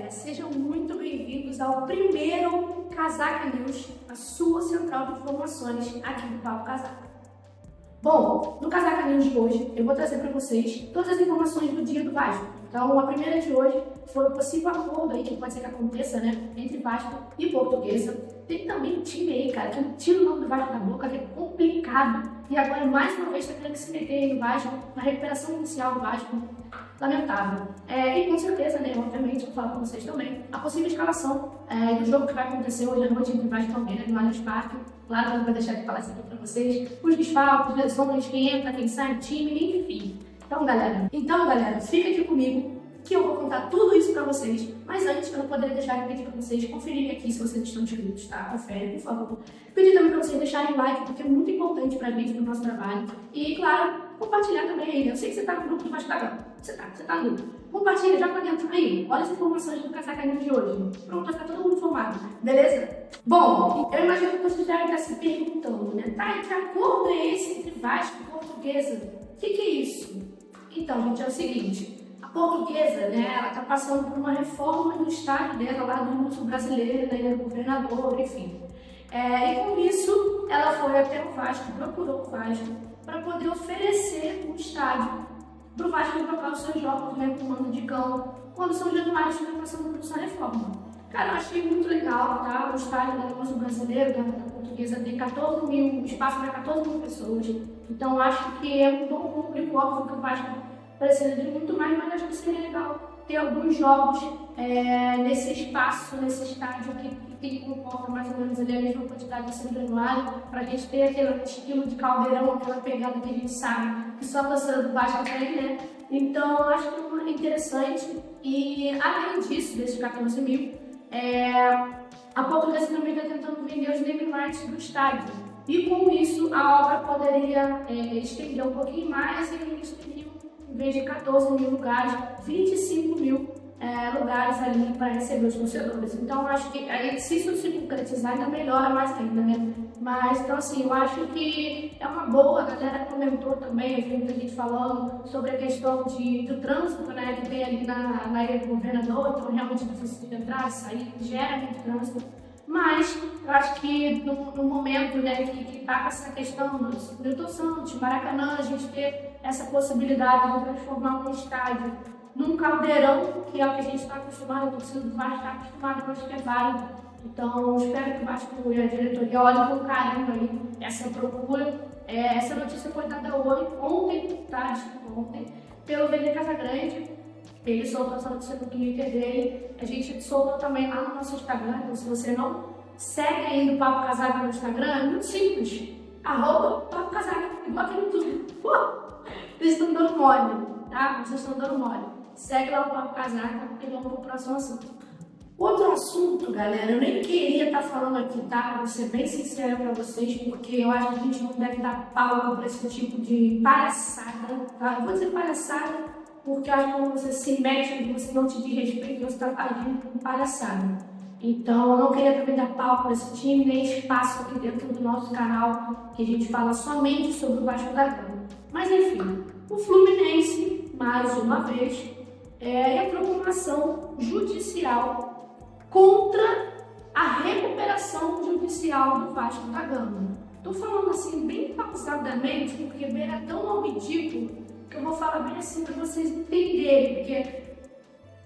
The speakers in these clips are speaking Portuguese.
Sejam muito bem-vindos ao primeiro Casaca News, a sua central de informações aqui do Papo Casaca. Bom, no Casaca News de hoje, eu vou trazer para vocês todas as informações do dia do Vasco. Então, a primeira de hoje foi o possível acordo aí, que pode ser que aconteça, né, entre Vasco e Portuguesa. Tem também um time aí, cara, que não tira o nome do Vasco da boca, que é complicado. E agora, mais uma vez, está querendo se meter aí no Vasco, na recuperação inicial do Vasco. Lamentável. E com certeza, né, obviamente, vou falar com vocês também, a possível escalação do jogo que vai acontecer hoje à noite entre Vasco e Palmeiras no Allianz Parque. Claro que eu não vou deixar de falar isso aqui pra vocês. Os desfalques, lesões, quem entra, quem sai do time, enfim. Então, galera, fica aqui comigo que eu vou contar tudo isso pra vocês. Mas antes, eu não poderia deixar de pedir pra vocês conferirem aqui se vocês estão inscritos, tá? Confere, por favor. Pedir também pra vocês deixarem like, porque é muito importante pra gente, pro nosso trabalho. E, claro, compartilhar também aí. Eu sei que você tá no grupo do Vasco da Gama. Você tá no grupo. Compartilha já pra dentro aí. Olha as informações do Casaca News de hoje. Pronto, vai ficar todo mundo informado. Beleza? Bom, eu imagino que vocês devem estar se perguntando, né? Tá, que acordo é esse entre Vasco e Portuguesa? O que é isso? Então, gente, é o seguinte. A Portuguesa, né, ela tá passando por uma reforma no estádio dela, lá do Lúcio Brasileiro, da Ilha do Governador, enfim. E com isso, ela foi até o Vasco, procurou o Vasco, para poder oferecer um estádio para o Vasco jogar os seus jogos, né, com mando de campo, quando São Januário estiver passando por essa reforma. Cara, eu achei muito legal, tá? O estádio da Lúcio Brasileiro, da Portuguesa, tem 14 mil, espaço para 14 mil pessoas. Então, acho que é um bom público, óbvio que o Vasco precisa de muito mais, mas acho que seria legal ter alguns jogos nesse espaço, nesse estádio que comporta mais ou menos ali a mesma quantidade de São Januário, para a gente ter aquele estilo de caldeirão, aquela pegada que a gente sabe que só a torcida do Vasco tem, né? Então, acho que é interessante. E além disso, desses 14 mil, a Portuguesa também está tentando vender os naming rights do estádio. E com isso, a obra poderia estender um pouquinho mais e eles teriam, em vez de 14 mil lugares, 25 mil lugares ali para receber os torcedores. Então, acho que se isso se concretizar, ainda melhora mais ainda, né? Mas, então, assim, eu acho que é uma boa. A galera comentou também, eu vi muita gente falando sobre a questão do trânsito, né, que tem ali na Ilha do Governador, então realmente difícil de entrar e sair, gera muito trânsito. Mas eu acho que no momento, né, que está com essa questão do Newton Santos, Maracanã, a gente ter essa possibilidade de transformar um estádio num caldeirão, que é o que a gente está acostumado, a torcida do Vasco está acostumada, eu acho que é válido. Então, espero que o Vasco e a diretoria olhem com carinho aí essa procura. Essa notícia foi dada ontem, pelo Vene Casagrande. Ele soltou essa notícia no Twitter dele. A gente soltou também lá no nosso Instagram. Então, se você não segue ainda o Papo Casaca no Instagram, é muito simples. @Papo Casaca, igual aqui no YouTube. Vocês estão dando mole, tá? Vocês estão dando mole. Segue lá o Papo Casaca e vamos pro próximo assunto. Outro assunto, galera, eu nem queria estar falando aqui, tá? Vou ser bem sincera pra vocês, porque eu acho que a gente não deve dar palco pra esse tipo de palhaçada, tá? Eu vou dizer palhaçada, porque eu acho que quando você se mete, você não te diz respeito, você está agindo com palhaçada. Então, eu não queria também dar palco para esse time, nem espaço aqui dentro do nosso canal, que a gente fala somente sobre o Vasco da Gama. Mas, enfim, o Fluminense, mais uma vez, entrou com uma ação judicial contra a recuperação judicial do Vasco da Gama. Estou falando assim, bem pausadamente, porque é tão ao ridículo que eu vou falar bem assim para vocês entenderem, porque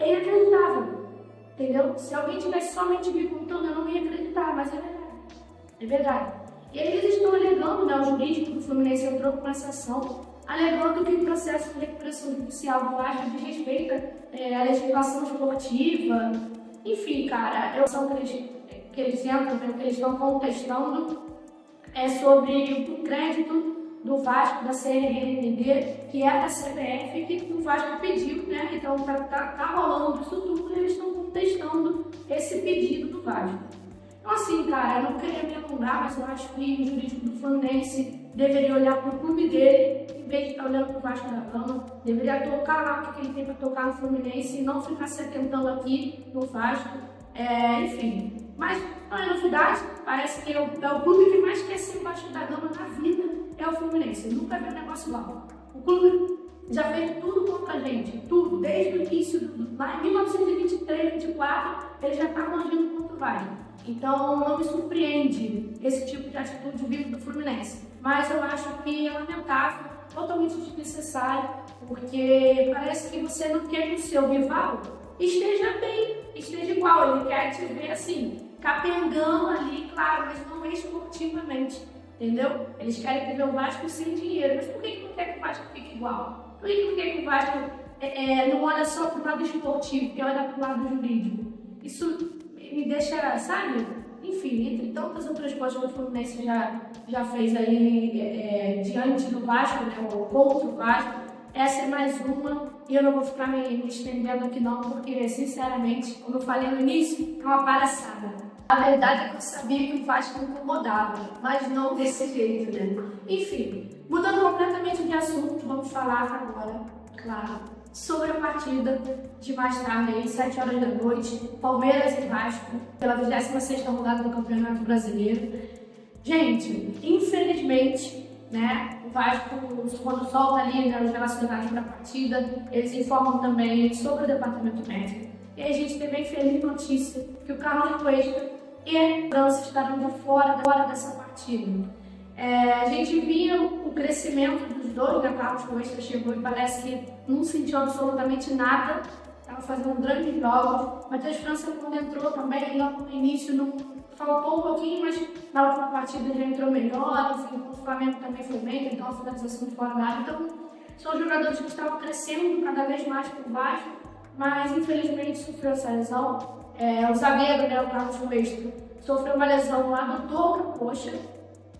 é inacreditável, entendeu? Se alguém tivesse somente me contando, eu não ia acreditar, mas é verdade. É verdade. E aí eles estão alegando, né, o jurídico do Fluminense entrou com essa ação, alegando que o processo de recuperação judicial do Vasco desrespeita a legislação esportiva. Enfim, cara, a ação que eles entram, que eles estão contestando é sobre o crédito do Vasco, da CNMD, que é da CBF, que o Vasco pediu, né? Então tá rolando isso tudo e eles estão contestando esse pedido do Vasco. Então, assim, cara, eu não queria me alongar, mas eu acho que o jurídico do Fluminense deveria olhar para o clube dele, em vez de estar olhando para o Vasco da Gama, deveria tocar lá o que ele tem para tocar no Fluminense e não ficar se atentando aqui no Vasco. Enfim, mas não é novidade, parece que é o clube que mais quer ser o Vasco da Gama na vida, é o Fluminense. Nunca vi um negócio igual. O clube já fez tudo contra a gente. Tudo. Desde o início, lá em 1923, 24, ele já estava agindo contra o Vasco. Então, não me surpreende esse tipo de atitude vindo do Fluminense. Mas eu acho que é lamentável, totalmente desnecessário, porque parece que você não quer que o seu rival esteja bem, esteja igual. Ele quer te ver assim, capengando ali, claro, mas não esportivamente, entendeu? Eles querem ver o Vasco sem dinheiro. Mas por que não quer que o Vasco fique igual? Por que não quer que o Vasco não olha só para o lado esportivo, que olha para o lado jurídico? Isso me deixa, sabe? Enfim, entre tantas outras coisas que o Fluminense já fez aí diante do Vasco, né, ou contra o Vasco, essa é mais uma e eu não vou ficar me estendendo aqui não, porque, sinceramente, como eu falei no início, é uma palhaçada. A verdade é que eu sabia que o Vasco me incomodava, mas não desse jeito, né? Enfim, mudando completamente de assunto, vamos falar agora, claro, sobre a partida de mais tarde, aí, 7 horas da noite, Palmeiras e Vasco, pela 26ª rodada do Campeonato Brasileiro. Gente, infelizmente, né, o Vasco, quando solta ali, né, os relacionados para a partida, eles informam também sobre o departamento médico. E a gente teve a infeliz notícia que o Carlos Cuesta e a França estarão de fora dessa partida. A gente via o crescimento dos dois, né? O Carlos Cuesta chegou e parece que não sentiu absolutamente nada, estava fazendo grandes jogos. Matheus França, quando entrou também, logo no início, não faltou um pouquinho, mas na última partida já entrou melhor. Enfim, o Flamengo também foi bem, então a finalização de fora da área. Então, são jogadores que estavam crescendo cada vez mais por baixo, mas infelizmente sofreu essa lesão. O zagueiro, né, o Carlos Cuesta, sofreu uma lesão lá do toco da coxa.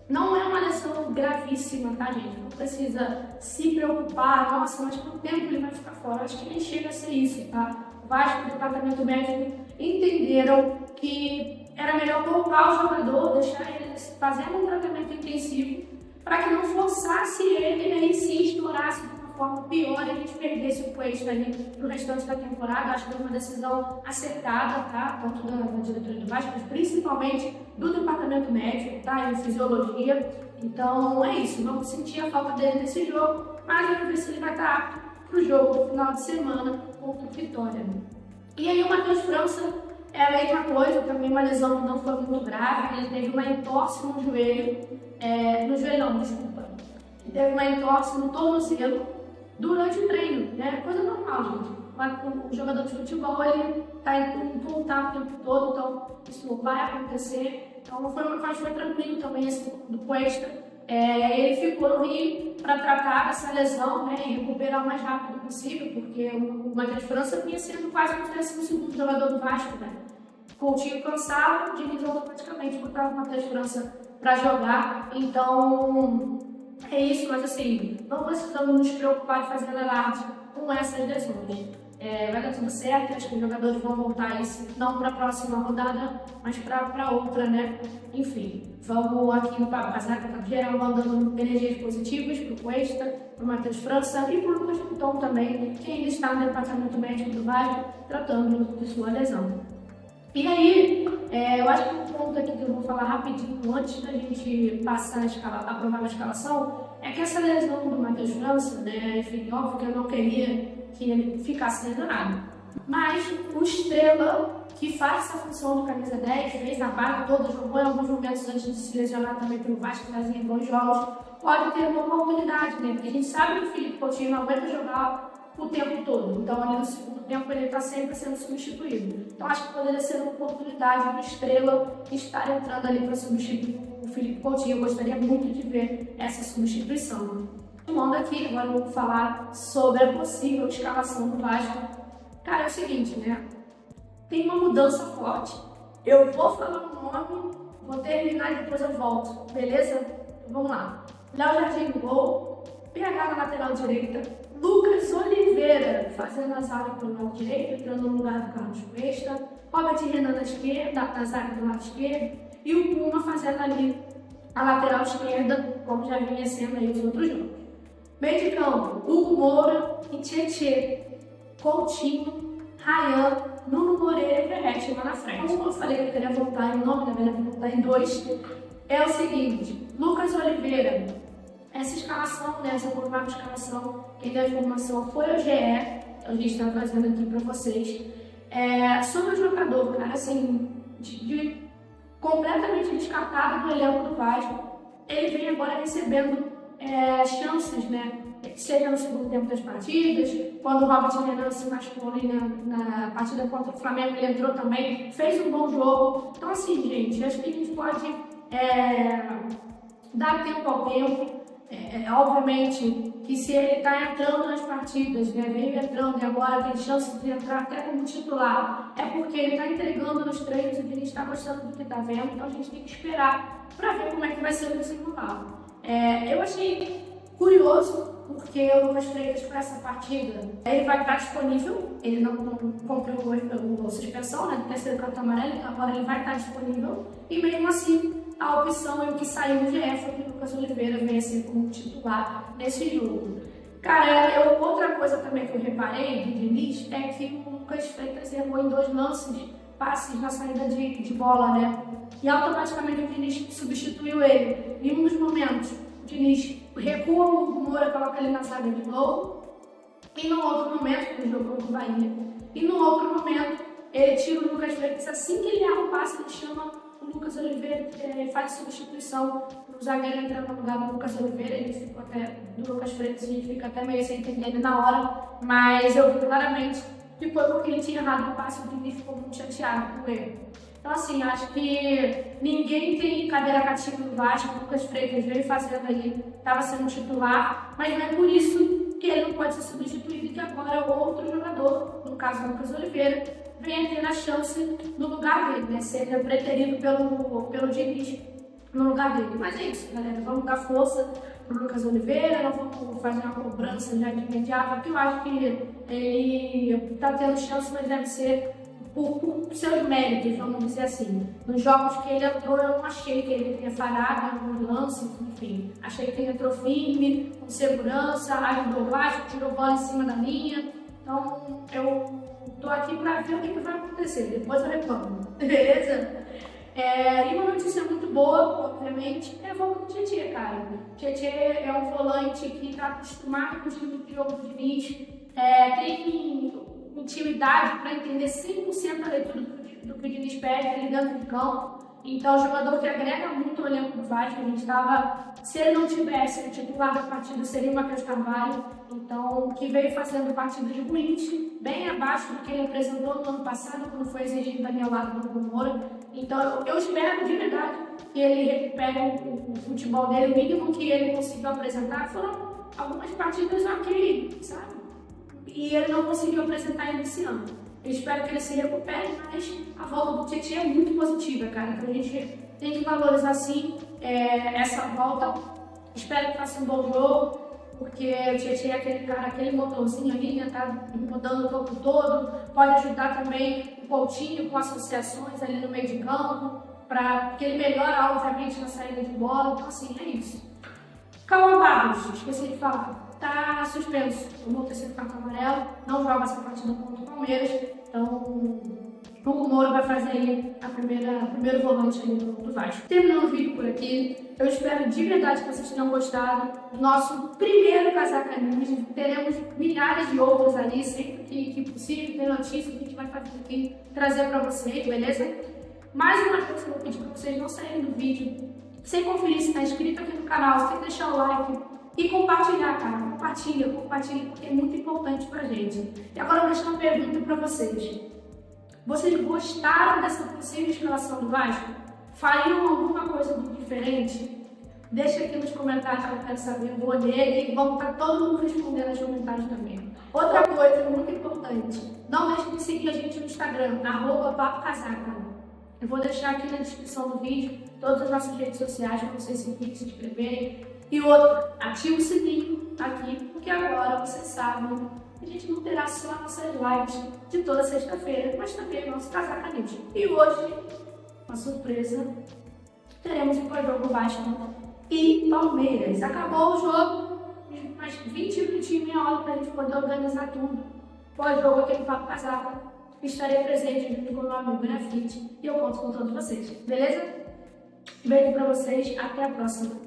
Não é uma lesão gravíssima, tá, gente? Não precisa se preocupar, nossa, mas quanto tempo ele vai ficar fora? Acho que nem chega a ser isso, tá? O Vasco e o departamento médico entenderam que era melhor poupar o jogador, deixar ele fazendo um tratamento intensivo, para que não forçasse ele aí se estourasse de uma forma pior e a gente perdesse o Cuesta ali pro restante da temporada. Acho que foi uma decisão acertada, tá? Tanto da diretoria do Vasco, mas principalmente do departamento médico, tá? E fisiologia. Então é isso, vamos sentir a falta dele nesse jogo, mas vamos ver se ele vai estar apto pro jogo do final de semana contra o Vitória. E aí o Matheus França é a mesma coisa, também uma lesão que não foi muito grave, ele teve uma entorse no joelho, desculpa. Ele teve uma entorse no tornozelo durante o treino, né? Coisa normal, gente. O jogador de futebol, ele está em contato o tempo todo, então isso vai acontecer. Então foi tranquilo também esse do Cuesta. Ele ficou no Rio para tratar essa lesão, né, e recuperar o mais rápido possível, porque o Matheus França vinha sendo quase o 12º jogador do Vasco, né? Coutinho cansado, o Diniz automaticamente botava o Matheus França para jogar. Então é isso, mas assim, não precisamos nos preocupar em fazer alarde com essas lesões. Vai dar tudo certo, acho que os jogadores vão voltar isso, não para a próxima rodada, mas para outra, né? Enfim, vamos aqui no Papo Casaca, tá geral mandando energias positivas para o Cuesta, para o Matheus França e para o Lucas Piton também, que ainda está no departamento médico do Vasco, tratando de sua lesão. E aí, eu acho que um ponto aqui que eu vou falar rapidinho, antes da gente passar a provável escalação, é que essa lesão do Matheus França, né, enfim, óbvio que eu não queria que ele ficasse lesionado. Mas o Estrela, que faz essa função de camisa 10, fez na barra toda, jogou em alguns momentos antes de se lesionar também pelo Vasco, fazia bons jogos, pode ter uma oportunidade, né? Porque a gente sabe que o Felipe Coutinho não aguenta jogar o tempo todo. Então, ali no segundo tempo, ele está sempre sendo substituído. Então, acho que poderia ser uma oportunidade do Estrela estar entrando ali para substituir o Felipe Coutinho. Eu gostaria muito de ver essa substituição. Tomando aqui, agora eu vou falar sobre a possível escalação do Vasco. Cara, é o seguinte, né? Tem uma mudança forte. Eu vou falar o nome, vou terminar e depois eu volto, beleza? Então, vamos lá. Léo Jardim no gol, PH na lateral direita, Lucas Oliveira fazendo a zaga pelo lado direito, entrando no lugar do Carlos Cuesta, Robert Renan na esquerda, na zaga do lado esquerdo, e o Puma fazendo ali a lateral esquerda, como já vinha sendo aí os outros jogos. Meio de campo, Hugo Moura e Tietê, Coutinho, Rayan, Nuno Moreira e Verratti lá na frente. Como eu falei que eu queria voltar em nome, na verdade, voltar em dois, é o seguinte: Lucas Oliveira essa escalação, né, essa provável escalação, quem deu a informação foi o GE, a gente está trazendo aqui para vocês. Sobre o jogador, cara, assim, completamente descartado do elenco do Vasco, ele vem agora recebendo chances, né? Seja no segundo tempo das partidas, quando o Robert Renan se machucou ali na partida contra o Flamengo, ele entrou também, fez um bom jogo. Então, assim, gente, acho que a gente pode dar tempo ao tempo. Obviamente que se ele está entrando nas partidas, né, veio entrando e agora tem chance de entrar até como titular, é porque ele está entregando nos treinos e a gente está gostando do que está vendo, então a gente tem que esperar para ver como é que vai ser o desenrolar. Eu achei curioso, porque o Lucas Freitas para essa partida, ele vai estar disponível, ele não cumpriu a suspensão, né, do terceiro cartão amarelo, então agora ele vai estar disponível, e mesmo assim, a opção e o que saiu no GE foi que o Lucas Oliveira venha ser como titular nesse jogo. Cara, outra coisa também que eu reparei do Diniz é que o Lucas Freitas errou em 2 lances, passes na saída de bola, né? E automaticamente o Diniz substituiu ele. Em um dos momentos, o Diniz recua o Moura, coloca ele na zaga de novo. E no outro momento, que ele jogou com o Bahia, e no outro momento, ele tira o Lucas Freitas. Assim que ele erra o passe, ele chama o Lucas Oliveira, faz substituição para o zagueiro entrar no lugar do Lucas Oliveira. Ele ficou até, do Lucas Freitas, a gente fica até meio sem entender ele na hora, mas eu vi claramente que foi porque ele tinha errado o passe e o Diniz ficou muito chateado com ele. Então, assim, acho que ninguém tem cadeira cativa no Vasco. O Lucas Freitas veio fazendo ali, estava sendo titular, mas não é por isso que ele não pode ser substituído e que agora outro jogador, no caso o Lucas Oliveira, venha ter a chance no lugar dele, né? Seja preterido pelo Diniz no lugar dele. Mas é isso, galera. Vamos dar força pro Lucas Oliveira, não vamos fazer uma cobrança já de imediato, porque eu acho que ele está tendo chance, mas deve ser por seus méritos, vamos dizer assim. Nos jogos que ele entrou, eu não achei que ele tenha falhado em alguns lances, enfim. Achei que ele entrou firme, com segurança, ajudou baixo, tirou bola em cima da linha. Então, eu tô aqui para ver o que vai acontecer, depois eu reclamo, beleza? E uma notícia muito boa, obviamente, é a volta do Tietê, cara. Tietê é um volante que está acostumado com o estilo de jogo do Diniz, tem intimidade para entender 100% a leitura do que o Diniz pede ali dentro de campo. Então, é um jogador que agrega muito o elenco do Vasco. A gente estava, se ele não tivesse o titular da partida, seria o Matheus Carvalho. Então, que veio fazendo partidas ruins, bem abaixo do que ele apresentou no ano passado, quando foi exigido da minha lado do Moura. Então, eu espero de verdade que ele recupere o futebol dele. O mínimo que ele conseguiu apresentar foram algumas partidas ok, sabe? E ele não conseguiu apresentar ainda esse ano. Eu espero que ele se recupere, mas a volta do Tietê é muito positiva, cara. Então a gente tem que valorizar sim essa volta. Espero que faça um bom jogo, porque o Tietê é aquele cara, aquele motorzinho ali, né? Tá rodando o campo todo. Pode ajudar também o Coutinho com associações ali no meio de campo, porque ele melhora, obviamente, na saída de bola. Então, assim, é isso. Cauã Barros, esqueci de falar. Tá suspenso, tomou o terceiro cartão amarelo, não joga essa partida contra o Palmeiras, então o Moura vai fazer aí o primeiro volante aí do Vasco. Terminando o vídeo por aqui, eu espero de verdade que vocês tenham gostado do nosso primeiro Casaca News. Teremos milhares de outros ali, sempre que possível, tem notícia que a gente vai fazer aqui, trazer para vocês, beleza? Mais uma coisa que eu vou pedir para vocês não saírem do vídeo sem conferir se está inscrito aqui no canal, sem deixar o like e compartilhar, cara. Compartilha, porque é muito importante pra gente. E agora eu vou deixar uma pergunta pra vocês. Vocês gostaram dessa possível escalação do Vasco? Fariam alguma coisa de diferente? Deixa aqui nos comentários que eu quero saber. Eu vou ler e vamos estar todo mundo respondendo nos comentários também. Outra coisa muito importante. Não deixe de seguir a gente no Instagram, @papocasaca. Eu vou deixar aqui na descrição do vídeo todas as nossas redes sociais para vocês seguirem, se inscreverem. E outro, ative o sininho aqui, porque agora vocês sabem que a gente não terá só nossas lives de toda sexta-feira, mas também o nosso Casaca News. E hoje, uma surpresa, teremos o pós-jogo Vasco e Palmeiras. Acabou o jogo, mais 20 minutinhos, meia hora para a gente poder organizar tudo. Pós-jogo aqui no Papo Casaca, estarei presente junto com o meu amigo Grafite e eu conto com todos vocês, beleza? Beijo para vocês, até a próxima.